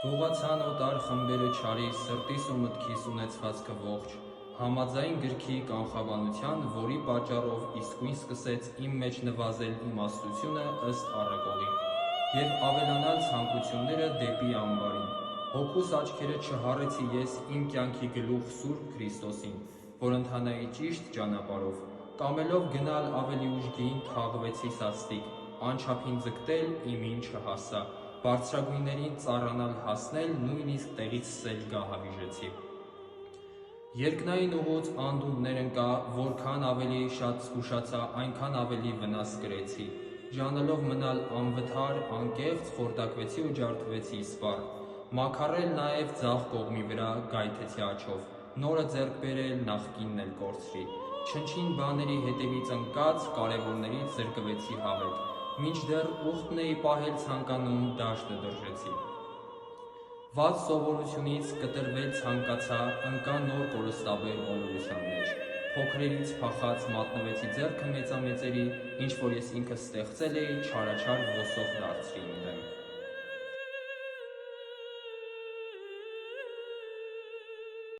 Գողացան օտար խմբերը չարի, սրտիս ու մտքիս ունեցվածքը ողջ, համաձայն գրքի կանխաբանության, որի պատճառով իսկույն սկսեց իմ մեջ նվազել իմաստությունը ըստ առակողի, և ավելանալ ցանկությունները դեպի ամբարին։ Հոգուս աչքերը չհառեցի ես իմ կյանքի գլուխ Սուրբ Քրիստոսին, որ ընթանայի ճիշտ ճանապարհով, կամելով գնալ ավելի ուժգին թաղվեցի սաստիկ, անչափին ձգտել իմին չհասա, բարձրագույններին ծառանալ հասնել, նույնիսկ տեղից սել գահավիժեցի։ Երկնային ուղուց անդունդներ ընկա, որքան ավելի շատ զգուշացա, այնքան ավելի վնաս կրեցի, ժանելով մնալ անվթար, անկեղծ, խորտակվեցի ու ջարդվեցի սպառ, մաքարել նաև ձախ կողմի վրա գայթեցի աջով, նորը ձեռք բերել, նախկինն էլ կորցրի, չնչին բաների հետևից ընկած, կարևորներից զրկվեցի հավետ, մինչդեռ ուխտն էի պահել ցանկանում, դաշտը դրժեցի։ Վատ սովորությունից կտրվել ցանկացա, ընկա նոր կորստաբեր ոլորության մեջ, փոքրերից փախած մատնվեցի ձեռքը մեծամեծերի, ինչ որ ես ինքս ստեղծել էի, չարաչար ոսող դարձրի